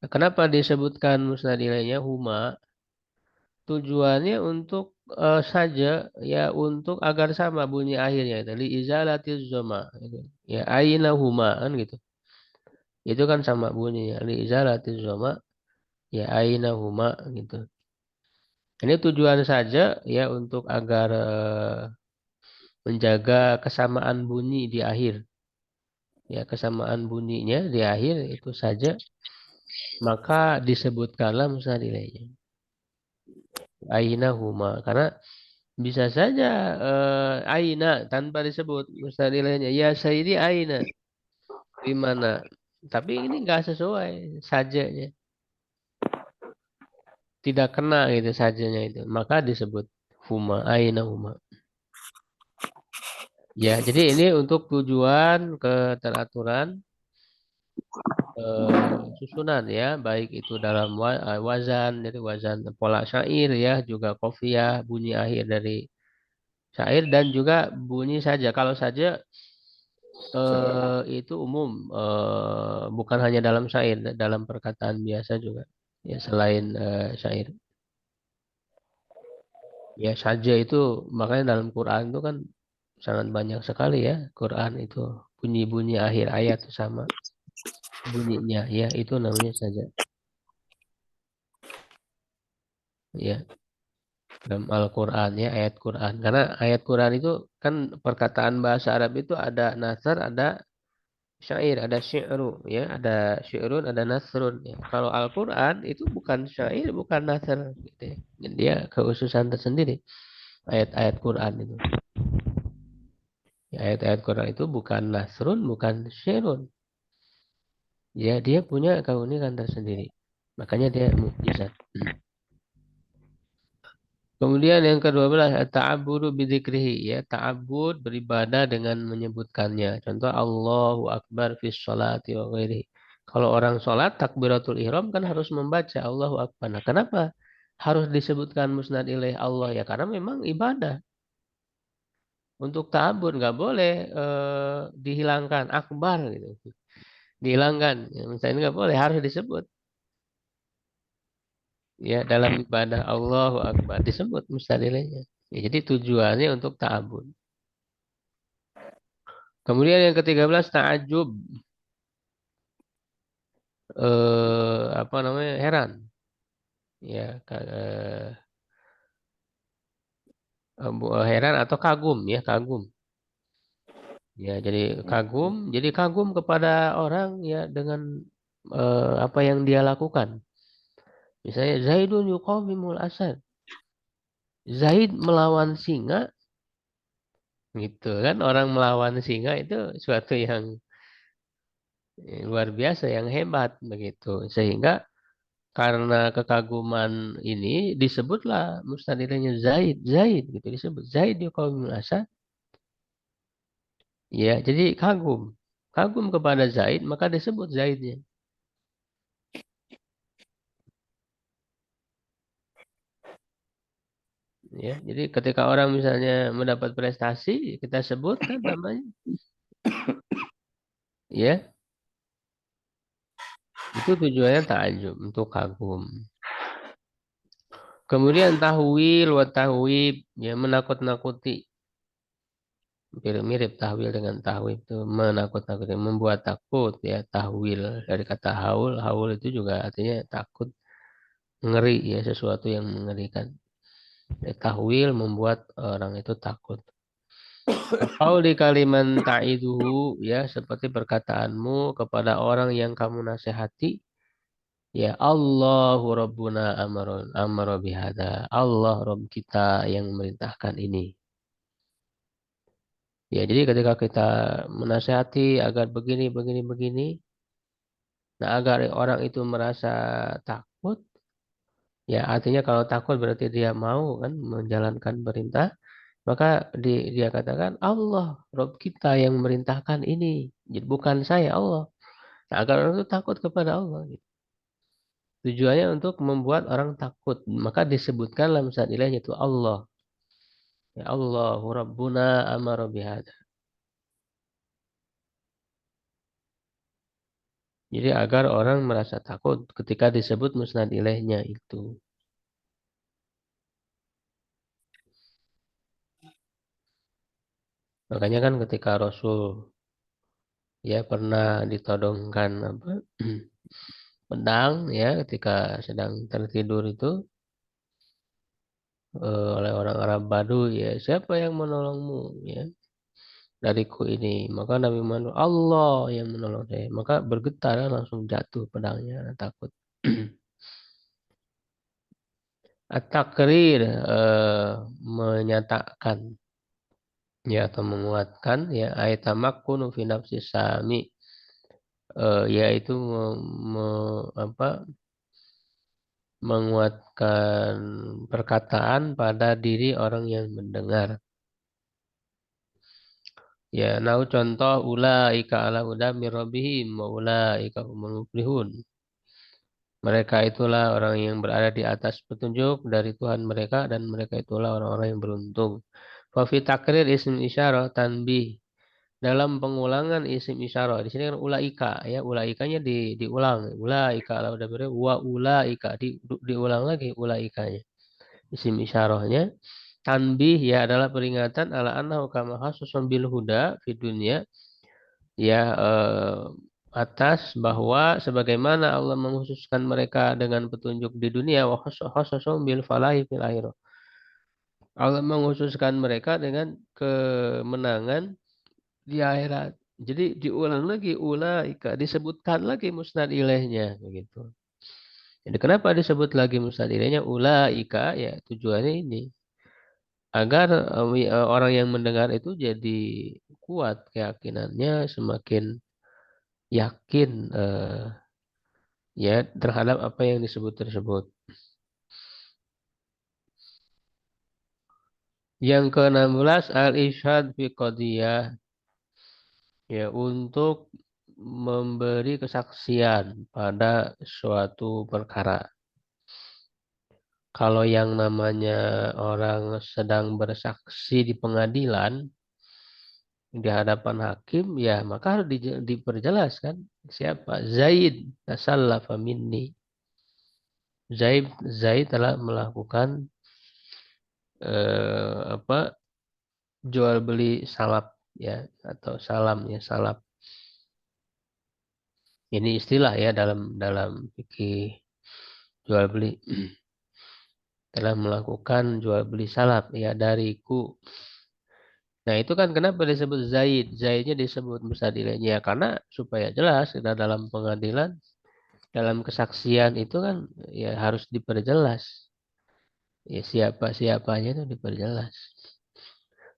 Kenapa disebutkan musnadilahnya huma? Tujuannya untuk saja ya untuk agar sama bunyi akhirnya itu li izalatiz zama gitu. Ya aina huma kan gitu. Itu kan sama bunyinya li izalatiz zama ya aina huma gitu. Ini tujuan saja ya untuk agar menjaga kesamaan bunyi di akhir. Ya kesamaan bunyinya di akhir itu saja maka disebutkanlah musnadilahnya aina huma karena bisa saja aina tanpa disebut mustadilahnya. Ya sayyidi aina di mana? Tapi ini enggak sesuai sajanya. Tidak kena gitu sajanya itu. Maka disebut huma aina huma. Ya, jadi ini untuk tujuan keteraturan susunan ya, baik itu dalam wazan, jadi wazan pola syair ya, juga qafiyah bunyi akhir dari syair dan juga bunyi saja. Kalau saja itu umum, bukan hanya dalam syair, dalam perkataan biasa juga. Ya, selain syair. Ya, saja itu makanya dalam Quran itu kan sangat banyak sekali ya. Quran itu bunyi-bunyi akhir ayat itu sama bunyinya. Ya, itu namanya saja. Ya, dalam Al-Quran ya, ayat Quran. Karena ayat Quran itu kan perkataan bahasa Arab itu ada nasr, ada syair, ada syi'ru ya, ada syi'run, ada nasrun ya. Kalau Al-Qur'an itu bukan syair, bukan nasr gitu ya. Dan dia kekhususan tersendiri ayat-ayat Quran itu. Ya, ayat-ayat Quran itu bukan nasrun, bukan syi'run. Ya, dia punya keunikan tersendiri. Makanya dia mukjizat. Kemudian yang ke-12 ta'abbudu bidzikrihi ya, ta'abbud beribadah dengan menyebutkannya. Contoh Allahu Akbar fis sholati wa ghairihi. Kalau orang sholat takbiratul ihram kan harus membaca Allahu Akbar. Nah, kenapa harus disebutkan musnad ilaih Allah ya? Karena memang ibadah. Untuk ta'abbud nggak boleh dihilangkan akbar gitu. Dihilangkan. Ya, misalnya nggak boleh harus disebut. Ya, dalam ibadah Allahu Akbar disebut musnad ilaihnya. Ya, jadi tujuannya untuk ta'abbud. Kemudian yang ke-13 ta'ajub apa namanya heran ya heran atau kagum ya kagum ya jadi kagum kepada orang ya dengan apa yang dia lakukan misalnya Zaidun yuqawimul asad Zaid melawan singa gitu kan orang melawan singa itu suatu yang luar biasa yang hebat begitu sehingga karena kekaguman ini disebutlah mustad ilainya Zaid, Zaid gitu disebut Zaid yuqawimul asa. Ya, jadi kagum. Kagum kepada Zaid, maka disebut Zaidnya. Ya, jadi ketika orang misalnya mendapat prestasi, kita sebutkan namanya. Ya, itu tujuannya takjub, untuk kagum. Kemudian tahwil wa tahwib, ya menakut-nakuti. Mirip tahwil dengan tahwib itu menakut-nakuti, membuat takut ya tahwil dari kata haul, haul itu juga artinya takut, ngeri ya sesuatu yang mengerikan. Ya, tahwil membuat orang itu takut. Kau di kaliman ta'iduhu ya seperti perkataanmu kepada orang yang kamu nasihati ya Allahu Rabbuna amara bihada. Allah Rabb kita yang memerintahkan ini. Ya, jadi ketika kita menasihati agar begini, begini, begini, nah agar orang itu merasa takut, ya artinya kalau takut berarti dia mau kan menjalankan perintah, maka dia katakan Allah, Rob kita yang memerintahkan ini, jadi bukan saya Allah. Nah, agar orang itu takut kepada Allah. Gitu. Tujuannya untuk membuat orang takut, maka disebutkan dalam saat ilahnya itu Allah. Ya Allahu Rabbuna amara bihada. Jadi agar orang merasa takut ketika disebut musnad ilaihnya itu. Makanya kan ketika Rasul ya pernah ditodongkan apa pedang ya ketika sedang tertidur itu oleh orang Arab Baduy ya siapa yang menolongmu ya dariku ini maka Nabi Muhammad Allah yang menolong saya maka bergetar langsung jatuh pedangnya takut. At-takrir menyatakan ya atau menguatkan ya ayatamakkunu fi nafsi sami yaitu apa menguatkan perkataan pada diri orang yang mendengar. Ya, nau contoh ulaika ala huda mir rabbihim wa ulaika humul muflihun. Mereka itulah orang yang berada di atas petunjuk dari Tuhan mereka dan mereka itulah orang-orang yang beruntung. Fa fi takrir isim isyarah tanbih dalam pengulangan isim isyarah di sini kan ulaika ya ulaikanya diulang ulaika ala huda mir wa ulaika diulang lagi ulaikanya. Isim isyarahnya tanbih ya adalah peringatan ala annahu kama khasusun bil huda fi dunya ya atas bahwa sebagaimana Allah mengkhususkan mereka dengan petunjuk di dunia wa khasusun bil falahi fil akhirah. Allah mengkhususkan mereka dengan kemenangan di akhirat. Jadi diulang lagi ulaika disebutkan lagi musnad ilaihnya begitu. Jadi kenapa disebut lagi musnad ilaihnya ulaika ya tujuannya ini agar orang yang mendengar itu jadi kuat keyakinannya, semakin yakin ya terhadap apa yang disebut tersebut. Yang ke-16 al-isyad fi qadiyah ya untuk memberi kesaksian pada suatu perkara. Kalau yang namanya orang sedang bersaksi di pengadilan di hadapan hakim ya maka harus diperjelas kan siapa Zaid tasallafa minni Zaid Zaid telah melakukan apa jual beli salap ya atau salam ya salap ini istilah ya dalam dalam fikih jual beli telah melakukan jual beli salap ya dariku. Nah itu kan kenapa disebut Zaid Zaidnya disebut mustadilnya ya karena supaya jelas kita dalam pengadilan dalam kesaksian itu kan ya harus diperjelas ya siapa siapanya itu diperjelas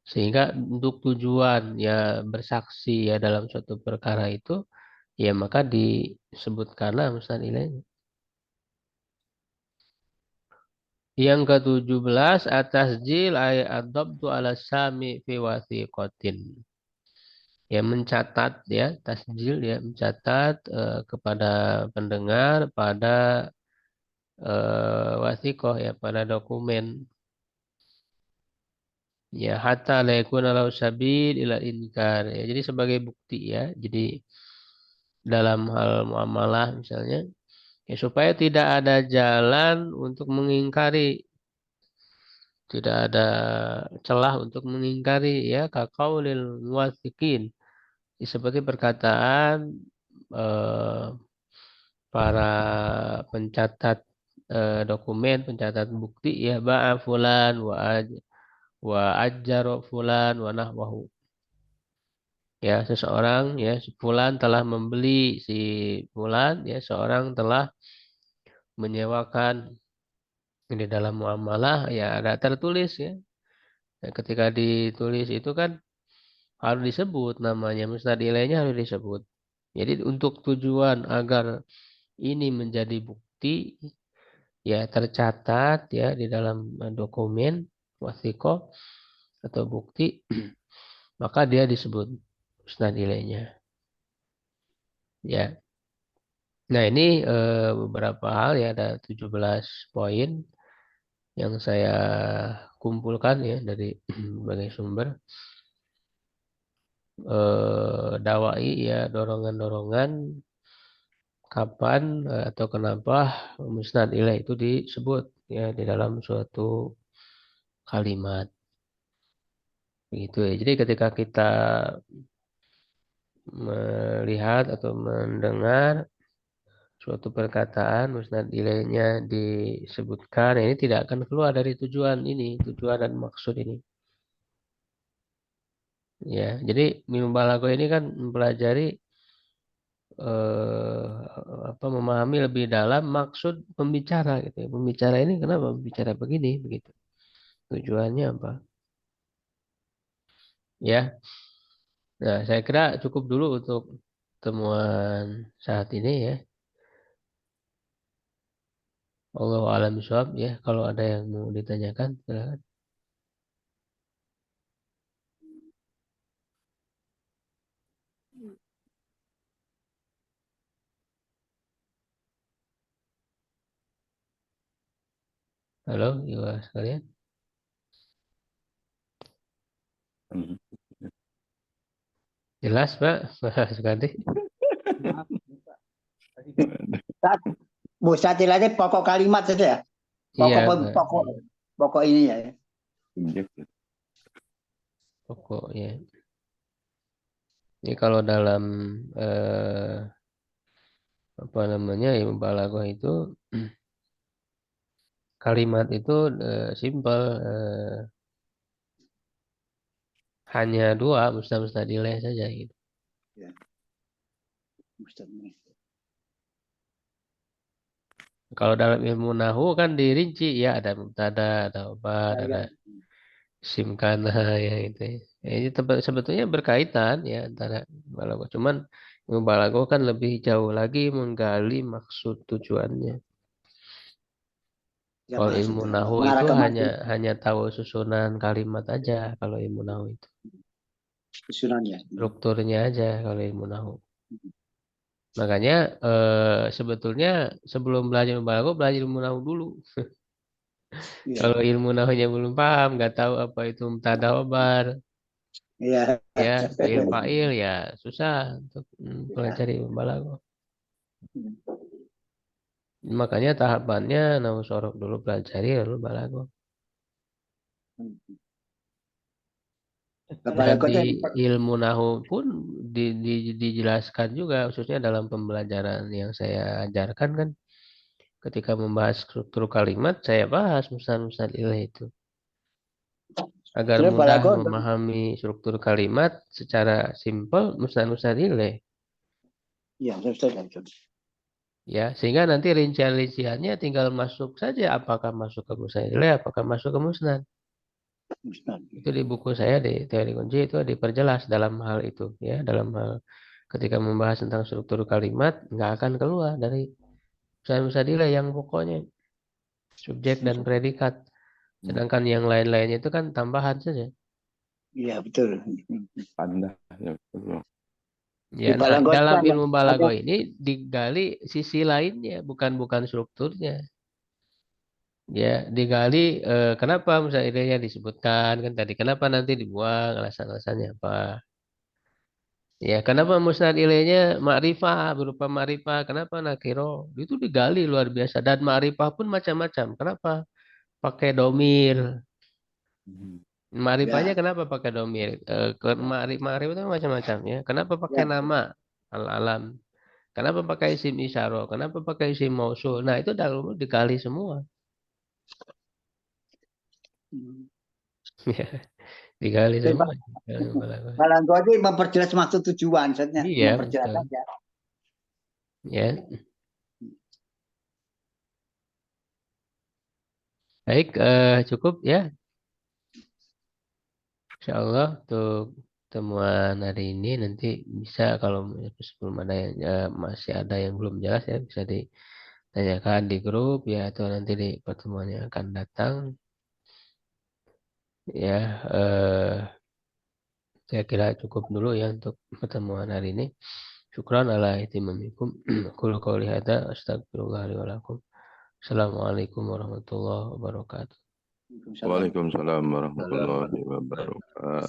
sehingga untuk tujuan ya bersaksi ya dalam suatu perkara itu ya maka disebutkanlah mustad ilaih Yang ke-17 at-tasjil ay ad-dabtu ala sami fi wathiqatin. Ya mencatat ya tasjil ya mencatat kepada pendengar pada wathiqah ya pada dokumen ya hatta la yakuna lahu sabil ila inkar ya jadi sebagai bukti ya jadi dalam hal muamalah misalnya ya supaya tidak ada jalan untuk mengingkari tidak ada celah untuk mengingkari ya kaqaulil muwathiqin seperti perkataan eh, para pencatat dokumen pencatat bukti ya ba'a fulan wa ajjaro fulan wa nahwahu ya seseorang ya si fulan telah membeli si fulan ya seorang telah menyewakan di dalam muamalah ya ada tertulis ya. Dan ketika ditulis itu kan harus disebut namanya mustad ilaihnya harus disebut. Jadi untuk tujuan agar ini menjadi bukti ya tercatat ya di dalam dokumen wasiko atau bukti maka dia disebut mustad ilaihnya. Ya. Nah, ini beberapa hal ya ada 17 poin yang saya kumpulkan ya dari berbagai sumber. Dawai ya dorongan-dorongan kapan atau kenapa musnad ilaih itu disebut ya di dalam suatu kalimat begitu ya. Jadi ketika kita melihat atau mendengar suatu perkataan musnad ilaihnya disebutkan ini tidak akan keluar dari tujuan ini tujuan dan maksud ini ya jadi ilmu balaghah ini kan mempelajari eh, memahami lebih dalam maksud pembicara gitu ya. Pembicara ini kenapa bicara begini begitu. Tujuannya apa? Ya. Nah, saya kira cukup dulu untuk temuan saat ini ya. Allahu a'lam bishawab ya. Kalau ada yang mau ditanyakan, silakan. Halo, Iwa sekalian. Hmm. Jelas, Pak? Pak Sukadi. Mustatilahnya pokok kalimat saja ya. Iya, Pokok Pak. pokok pokok ini ya. Pokok ya. Ini kalau dalam apa namanya ilmu balaghah itu kalimat itu simpel hanya dua mustadileh saja gitu. Ya. Kalau dalam ilmu nahu kan dirinci ya ada mubtada, ada khobar, Ya, ada ya. isim kana ya itu. Ya, ini sebetulnya berkaitan ya antara balaghah. Cuman ilmu balaghah kan lebih jauh lagi menggali maksud tujuannya. Ya, Kalau ilmu maksudnya nahu mengarah itu ke hanya maksud hanya tahu susunan kalimat aja kalau ilmu nahu itu. susunannya. Strukturnya aja kalau ilmu nahu. Makanya sebetulnya sebelum belajar balaghah belajar ilmu nahu dulu. Iya. Kalau ilmu nahunya belum paham, nggak tahu apa itu mubtada khobar, Iya. ya fa'il ya susah untuk Ya. pelajari balaghah. Makanya tahapannya nahu sorok dulu pelajari lalu balaghah. Kepala Dan di kota ilmu nahu pun dijelaskan juga khususnya dalam pembelajaran yang saya ajarkan kan ketika membahas struktur kalimat saya bahas musnad ilaih itu agar sudah mudah balago memahami struktur kalimat secara simpel musnad ilaih. ya sudah. Ya, sehingga nanti rincian-rinciannya tinggal masuk saja apakah masuk ke musnad ilaih, apakah masuk ke musnad. Mustad. Itu di buku saya di teori kunci itu diperjelas dalam hal itu ya, dalam hal ketika membahas tentang struktur kalimat nggak akan keluar dari musnad ilaih yang pokoknya. subjek dan predikat. Sedangkan yang lain-lainnya itu kan tambahan saja. Iya, betul. Tanda. Ya, betul. Ya, Di nah, Balaghah itu dalam ada ilmu balaghah ini digali sisi lainnya, bukan strukturnya. Ya, digali kenapa misalnya idenya disebutkan kan tadi, kenapa nanti dibuang, alasan-alasannya apa. Ya, kenapa musnad ilainya ma'rifah berupa ma'rifah, kenapa nakiro? Itu digali luar biasa dan ma'rifah pun macam-macam. Kenapa pakai domir? Ma'rifahnya ya, kenapa pakai domir? Ma'rifah itu macam-macam ya. Kenapa pakai ya. nama al-alam? Kenapa pakai isim isyarah? Kenapa pakai isim mausul? Nah, itu dahulu digali semua. Ya, digali Tapi semua. Balaghah itu memperjelas maksud tujuan, maksudnya Iya, memperjelas betul. aja. Ya. Baik, cukup ya. Insya Allah untuk temuan hari ini nanti bisa kalau sebelum ada yang masih ada yang belum jelas ya bisa ditanyakan di grup ya atau nanti di pertemuan yang akan datang ya. Saya kira cukup dulu ya untuk pertemuan hari ini. Syukran ala ihtimamikum. Qul qouli hadza astagfirullah li wa lakum. Assalamualaikum warahmatullahi wabarakatuh. Waalaikumsalam warahmatullahi wabarakatuh.